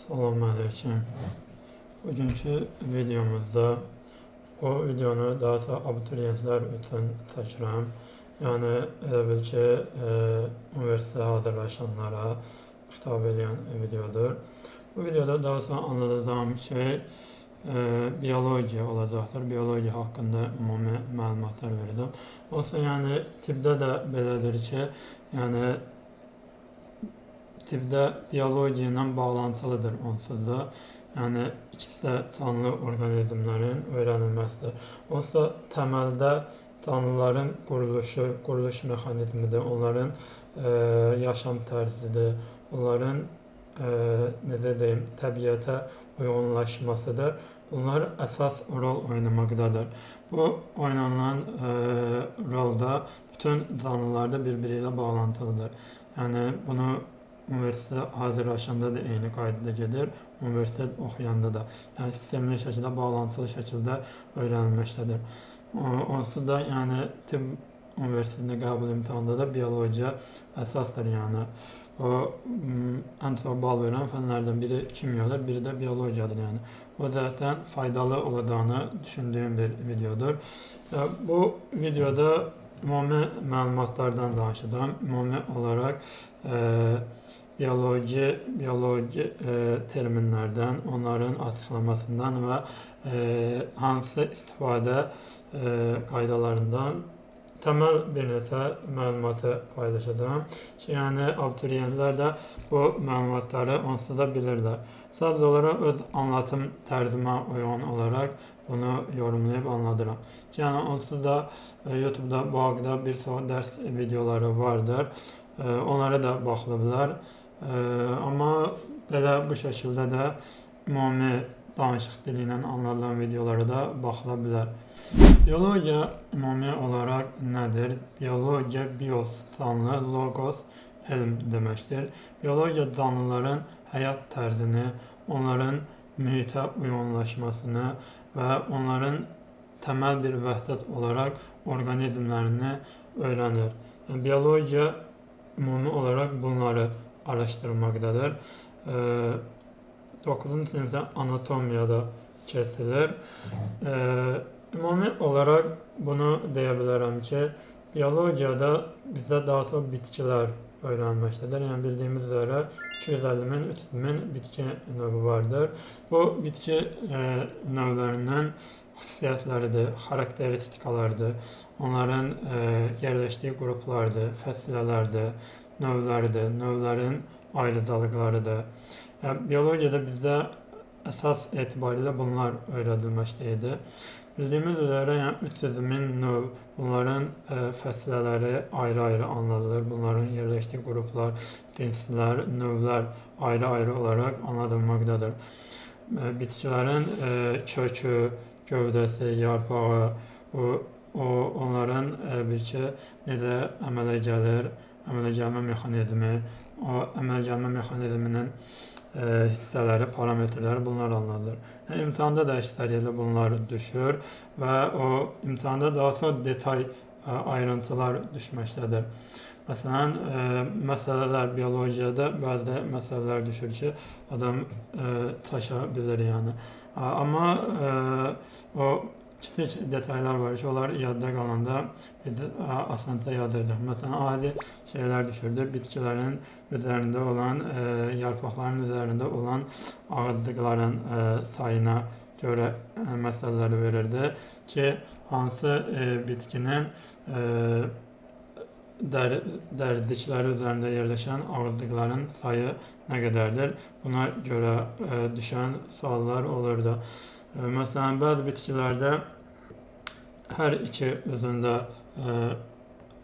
Selamünaleyküm. Bugünkü videomuzda bu videonu daha çok abituriyentler üçün çəkirəm. Yəni elə bil ki, üniversiteye hazırlaşanlara xitab edən videodur. Bu videoda daha çok anlatacağım şey biyologiya olacaqdır. Biyologiya haqqında ümumi məlumatlar verəcəm. Olsa yəni tibbdə də belədir ki, yəni tibbdə biyologiya ilə bağlantılıdır onsuz da. Yəni ikisi də canlı orqanizmlərin öyrənilməsidir. Olsa təməldə canlıların quruluş mexanizmidir, onların yaşam tərzidir, onların necə deyim, təbiətə uyğunlaşmasıdır. Bunlar əsas rol oynamaqdadır. Bu oynanan rolda bütün canlılarda birbiri ilə bağlantılıdır. Yəni bunu üniversite hazırlaşanda da eyni qaydada gedir, üniversite oxuyanda da. Yəni sistemli şəkildə, bağlantılı şəkildə öyrənilməkdədir. Onsuz da yəni tibb üniversitesində qəbul imtahanında da biyologiya əsasdır. Yəni o ən çox bal verən fənlərdən biri kimyadır, biri də biyologiyadır. Yəni o cəhətdən faydalı olacağını düşündüyüm bir videodur. Bu videoda ümumi məlumatlardan danışacağım. Ümumi olaraq biyoloji terminlərdən, onların açıqlamasından və hansı istifadə qaydalarından təməl bir neçə məlumatı paylaşacağım ki, yəni abituriyentlər də bu məlumatları onsuz da bilirlər. Sadəcə olaraq öz anlatım tərzimə uyğun olaraq bunu yorumlayıb anladıram. Ki, yəni onsuz da YouTube'da bu haqda bir çox dərs videoları vardır. Onlara da baxılıblar. Amma belə bu şəkildə də ümumi danışıq dili ilə anladılan videolara da baxıla bilər. Biyologiya ümumi olaraq nədir? Biyologiya, bios, canlı, logos, elm deməkdir. Biyologiya canlıların həyat tərzini, onların mühitə uyğunlaşmasını və onların təməl bir vəhdət olaraq orqanizmlərini öyrənir. Biyologiya ümumi olaraq bunları araşdırmaqdadır. 9-cu sinifdə anatomiyada keçilir. Ümumi olaraq bunu deyə bilərəm ki, biyologiyada bizdə daha çox bitkilər öyrənilməkdədir. Yəni bildiyimiz üzrə 250.000-300.000 bitki növü vardır. Bu bitki növlərindən xüsusiyyətləridir, xarakteristikalardır, onların yerləşdiyi qruplardır, fəsilələrdir, növləridir, növlərin ayrıcalıqlarıdır. Biyologiyada bizdə əsas etibarilə bunlar öyrədilməkdəydi. Bildiyimiz üzrə yəni 300.000 növ, bunların fəsilələri ayrı-ayrı anladılır. Bunların yerləşdiyi qruplar, cinslər, növlər ayrı-ayrı olaraq anladılmaqdadır. Bitkilərin kökü, gövdəsi, yarpağı, onların necə əmələ gəlir, əmələ gəlmə mexanizmi, o əmələ gəlmə mexanizminin hissələri, parametrləri bunlar anladılır. Yəni, imtahanda da əksəriyyətlə bunlar düşür və o imtahanda daha çox detay ayrıntılar düşməkdədir. Məsələn, məsələlər biyologiyada bəzi məsələlər düşür ki, adam çaşa bilir yəni. Amma o kiçik detaylar var ki, onlar yadda qalanda biz asanca yazırdıq. Məsələn, adi şeylər düşürdü. Bitkilərin üzərində olan, yarpaqların üzərində olan ağızlıqların sayına görə məsələləri verirdi ki, hansı bitkinin dərdikləri üzərində yerləşən ağızlıqların sayı nə qədərdir? Buna görə düşən suallar olurdu. Məsələn, bəzi bitkilərdə hər iki üzündə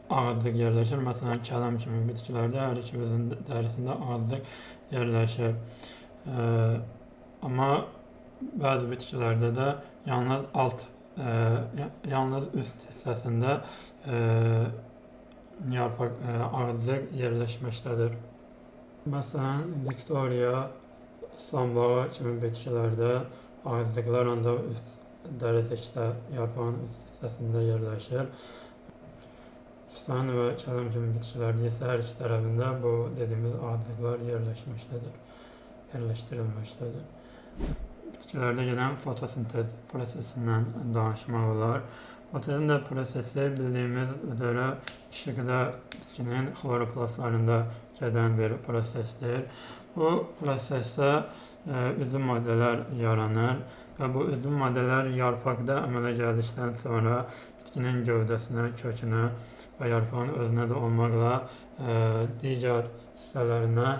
ağızlıq yerləşir. Məsələn, kələm kimi bitkilərdə hər iki üzündə dərisində ağızlıq yerləşir. Amma bəzi bitkilərdə də yalnız üst hissəsində ağızlıq yerləşməkdədir. Məsələn, Viktoriya, sambağa kimi bitkilərdə ağızlıqlar ancaq üst dərəcəkdə, yarpağın üst hissəsində yerləşir. Sustan və kələm kimi bitkilərdə isə hər iki tərəfində bu dediyimiz ağızlıqlar yerləşməkdədir. yerləşdirilmişdir. Bitkilərdə gedən fotosintez prosesindən danışmaq olar. Fotosintez prosesi bildiyimiz üzere işıqda bitkinin xloroplastlarında gedən bir prosesdir. Bu prosesdə üzüm maddələr yaranır və bu üzüm maddələr yarpaqda əmələ gəldikdən sonra bitkinin gövdəsinə, kökünə və yarpağın özünə də olmaqla digər hissələrinə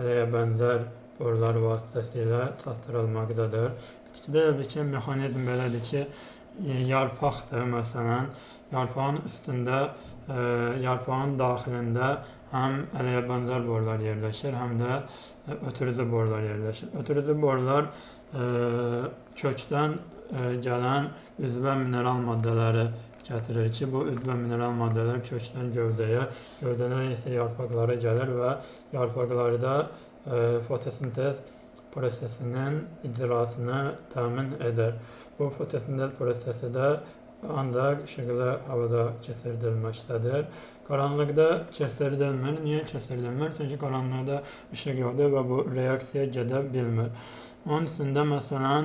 ələyə bənzər borular vasitəsilə çatdırılmaqdadır. Bitkidə ilkin mexanizm belədir ki, yarpaqdır məsələn, yarpağın üstündə, yarpağın daxilində həm ələyə bənzər borular yerləşir, həm də ötürücü borular yerləşir. Ötürücü borular kökdən gələn üzvə mineral maddələri gətirir ki, bu üzvə mineral maddələr kökdən gövdəyə, gövdədən isə yarpaqlara gəlir və yarpaqlarda fotosintez prosesinin icrasını təmin edir. Bu fotosintez prosesi də ancaq işıqlı havada keçirdilməkdədir. Qaranlıqda keçirdilmir. Niyə keçirdilmir? Çünki qaranlıqda işıq yoxdur və bu reaksiya gedə bilmir. Onun üçün də məsələn,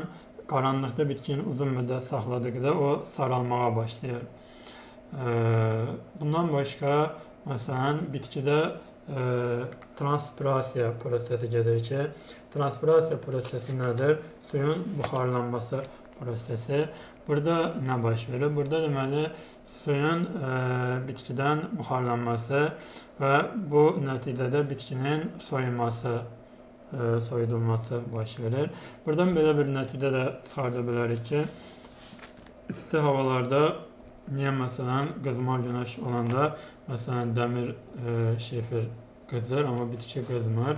qaranlıqda bitkini uzun müddət saxladıqda o saralmağa başlayır. Bundan başqa, məsələn, bitkidə transpirasiya prosesi gedir ki, transpirasiya prosesi nədir? Suyun buxarlanması prosesi. Burada nə baş verir? Burada deməli suyun bitkidən buxarlanması və bu nəticədə bitkinin soyudulması baş verir. Buradan belə bir nəticə də çıxarda bilərik ki, isti havalarda niyə məsələn qızmar günəş olanda məsələn dəmir şifir qızır, amma bitki qızmır.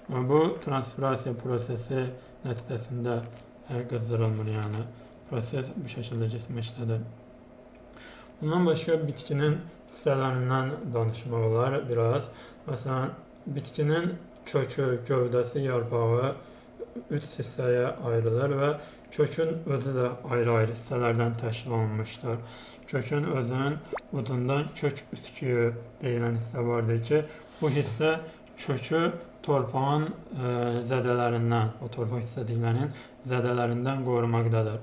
Bu transpirasiya prosesi nəticəsində qızdırılmır, yəni proses bu şəkildə getməkdədir. Bundan başqa bitkinin hissələrindən danışmaq olar biraz. Məsələn, bitkinin kökü, gövdəsi, yarpağı 3 hissəyə ayrılır və kökün özü də ayrı-ayrı hissələrdən təşkil olunmuşdur. Kökün özünün ucundan kök üsküyü deyilən hissə vardır ki, bu hissə kökü torpağın zədələrindən, o torpaq hissədiklərinin zədələrindən qorumaqdadır.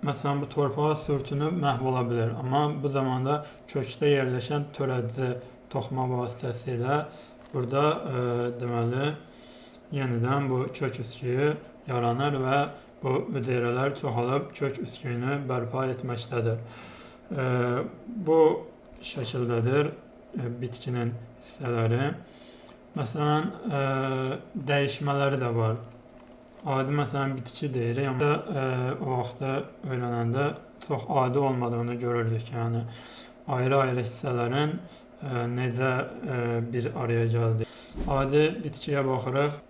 Məsələn, bu torpağa sürtünüb məhv ola bilər, amma bu zamanda kökdə yerləşən törədici toxuma vasitəsilə burada deməli yenidən bu kök üsküyü yaranır və bu hüceyrələr çoxalıb kök üsküyünü bərpa etməkdədir. Bu şəkildədir bitkinin hissələri. Məsələn, dəyişmələri də var. Adi məsələn bitki deyirik, amma o vaxtda öyrənəndə çox adi olmadığını görürdük ki, yəni ayrı-ayrı hissələrin necə bir araya gəldi. Adi bitkiyə baxırıq,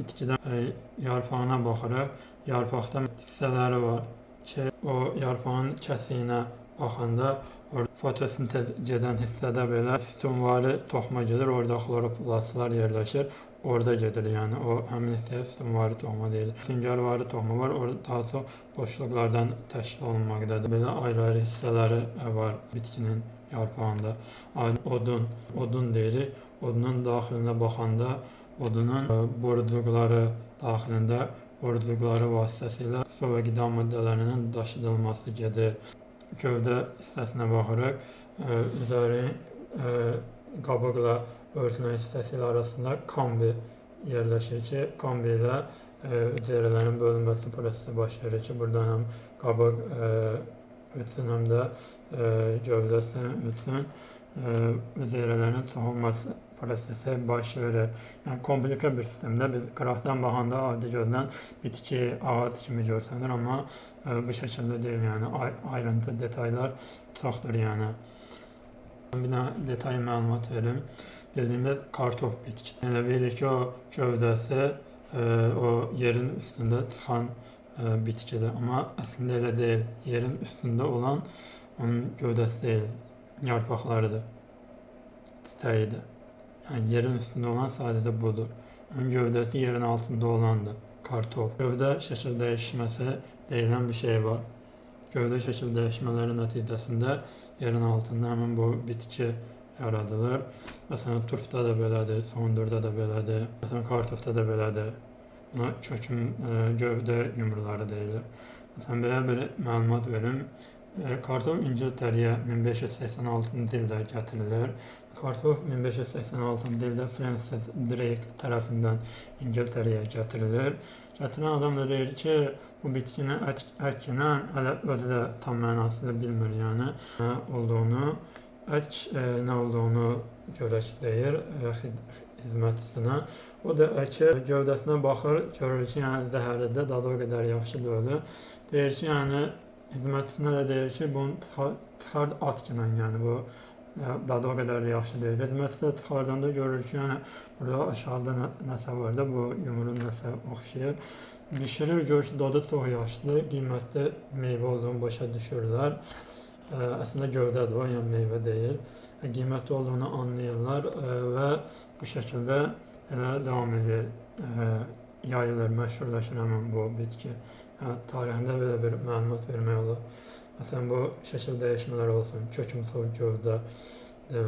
bitkidən yarpağına baxırıq, yarpaqda hissələri var ki, o yarpağın kəsiyinə baxanda fotosintez gedən hissədə belə sütunvari toxuma gedir, orada xloroplastlar yerləşir, orada gedir, yəni o həmin hissəyə sütunvari toxuma deyilir. Süngərvari toxuma var, orada daha çox boşluqlardan təşkil olunmaqdadır. Belə ayrı-ayrı hissələri var bitkinin yarpağında. Odun deyirik, odunun daxilinə baxanda odunun borucuqları daxilində borucuqları vasitəsilə su və qida maddələrinin daşıdılması gedir. Gövdə hissəsinə baxırıq, üzəri qabıqla örtülən hissəsi ilə arasında kambi yerləşir ki, kambi ilə hüceyrələrin bölünməsi prosesi baş verir ki, burada həm qabıq üçün, həm də gövdəsi üçün hüceyrələrin çoxalması prosesi baş verir. Yəni, komplikə bir sistemdə biz qıraqdan baxanda adi görünən bitki, ağac kimi görsənir, amma bu şəkildə deyil, yəni ayrıntı, detaylar çoxdur, yəni. Bir də detay məlumat verim. Bildiyimiz kartof bitkisi. Elə bilirik ki, o gövdəsi o yerin üstündə çıxan bitkidir, amma əslində elə deyil. Yerin üstündə olan onun gövdəsi deyil, yarpaqlarıdır, çiçəyidir. Yəni, yerin üstündə olan sadəcə budur. Onun gövdəsi yerin altında olandır, kartof. Gövdə şəkil dəyişməsi deyilən bir şey var. Gövdə şəkil dəyişmələri nəticəsində yerin altında həmin bu bitki yaradılır. Məsələn, turpda da belədir, sondurda da belədir, məsələn, kartofda da belədir. buna köküm gövdə yumruları deyilir. Məsələn, belə bir məlumat verim. Kartof İngiltərəyə 1586-cı ildə gətirilir. Kartof 1586-cı ildə Francis Drake tərəfindən İngiltərəyə gətirilir. Gətirən adam da deyir ki, bu bitkini əkinən hələ özü də tam mənasını bilmir, yəni nə olduğunu, nə olduğunu görək deyir xidmətçisinə. O da əkir, gövdəsinə baxır, görür ki, yəni zəhərlidir, dadı o qədər yaxşı deyil. Deyir ki, yəni xidmətçisinə də deyir ki, bunu çıxart atkinən, yəni bu dadı o qədər yaxşı deyil. Xidmətçi də çıxardanda görür ki, yəni burada aşağıda nəsə var da, bu yumruğun nəsə oxşayır. Bişirir, görür ki, dadı çox yaxşıdır, qiymətli meyvə olduğunu başa düşürlər. Əslində gövdədir o, yəni meyvə deyil. Qiymətli olduğunu anlayırlar və bu şəkildə davam edir, yayılır, məşhurlaşır həmin bu bitki. Tarixində belə bir məlumat vermək olur. Məsələn, bu şəkil dəyişmələr olsun, kökümsüz gövdə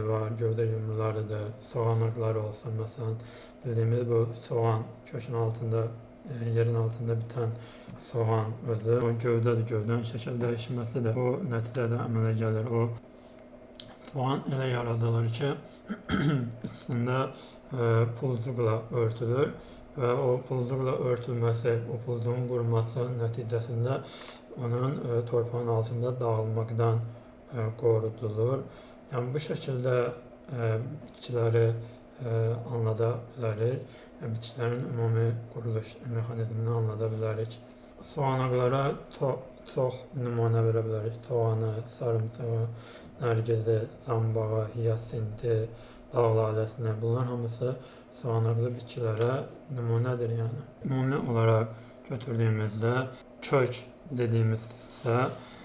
var, gövdə yumrularıdır, soğanaqlar olsun. Məsələn, bildiyimiz bu soğan, kökün altında, yerin altında bitən soğan özü, o gövdədir, gövdənin şəkil dəyişməsidir. O nəticədə əmələ gəlir. O soğan elə yaradılır ki, üstündə pulcuqla örtülür və o pulcuqla örtülməsi, o pulcuğun quruması nəticəsində onun torpağın altında dağılmaqdan qorudulur. Yəni bu şəkildə bitkiləri anlada bilərik, bitkilərin ümumi quruluş mexanizmini anlada bilərik. Soğanaqlara çox nümunə verə bilərik. Soğanı, sarımsağı, nərgizi, zambağı, hiyasinti, dağ laləsini, bunlar hamısı soğanaqlı bitkilərə nümunədir, yəni. Ümumi olaraq götürdüyümüzdə kök dediyimiz isə,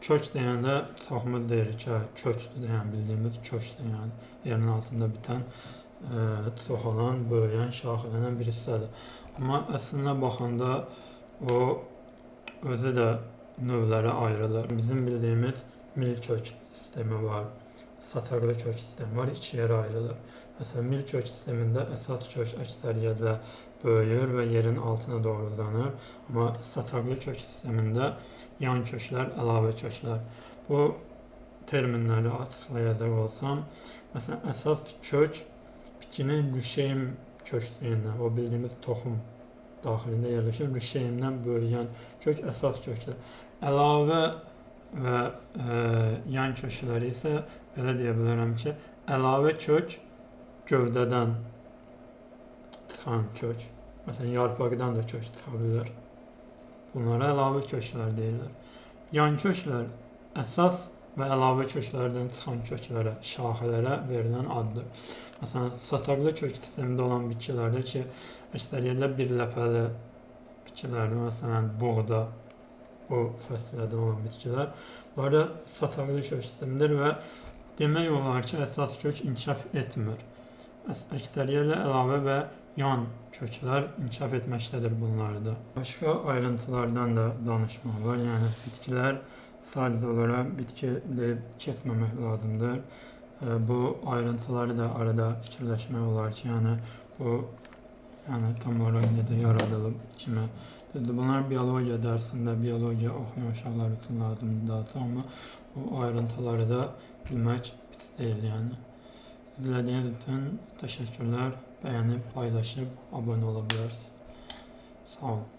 kök deyəndə çoxumuz deyirik ki, kökdür, yəni bildiyimiz kökdür, yəni yerin altında bitən, çoxalan, böyüyən, şaxələnən bir hissədir. Amma əslində baxanda o özü də növlərə ayrılır. Bizim bildiyimiz milkök sistemi var, saçaqlı kök sistemi var, iki yerə ayrılır. Məsələn, milkök sistemində əsas kök əksəriyyətlə böyüyür və yerin altına doğru uzanır. Amma saçaqlı kök sistemində yan köklər, əlavə köklər. Bu terminləri açıqlayacaq olsam, məsələn, əsas kök bitkinin rüşeym köklüyündən, o bildiyimiz toxum daxilində yerləşir, rüşeymdən böyüyən kök əsas kökdür. Əlavə və yan kökləri isə belə deyə bilərəm ki, əlavə kök gövdədən çıxan kök. Məsələn, yarpaqdan da kök çıxa bilər. Bunlara əlavə köklər deyilir. Yan köklər əsas və əlavə köklərdən çıxan köklərə, şaxələrə verilən addır. Məsələn, saçaqlı kök sistemində olan bitkilərdir ki, əksəriyyətlə bir ləpəli bitkilərdir. Məsələn, buğda, bu fəsillərdən olan bitkilər. Bunlar saçaqlı kök sistemidir və demək olar ki, əsas kök inkişaf etmir. Əksəriyyətlə əlavə və yan köklər inkişaf etməkdədir bunlarda. Başqa ayrıntılardan da danışmaq var. Yəni, bitkilər sadəcə olaraq bitki deyib keçməmək lazımdır. Bu ayrıntıları da arada fikirləşmək olar ki, yəni bu tam olaraq necə yaradılıb kimi. Bunlar biologiya dərsində, biologiya oxuyan uşaqlar üçün lazımdır daha çox, amma bu ayrıntıları da bilmək pis deyil, yəni. İzlədiyiniz üçün təşəkkürlər, bəyənib, paylaşıb, abunə ola bilərsiniz. Sağ olun.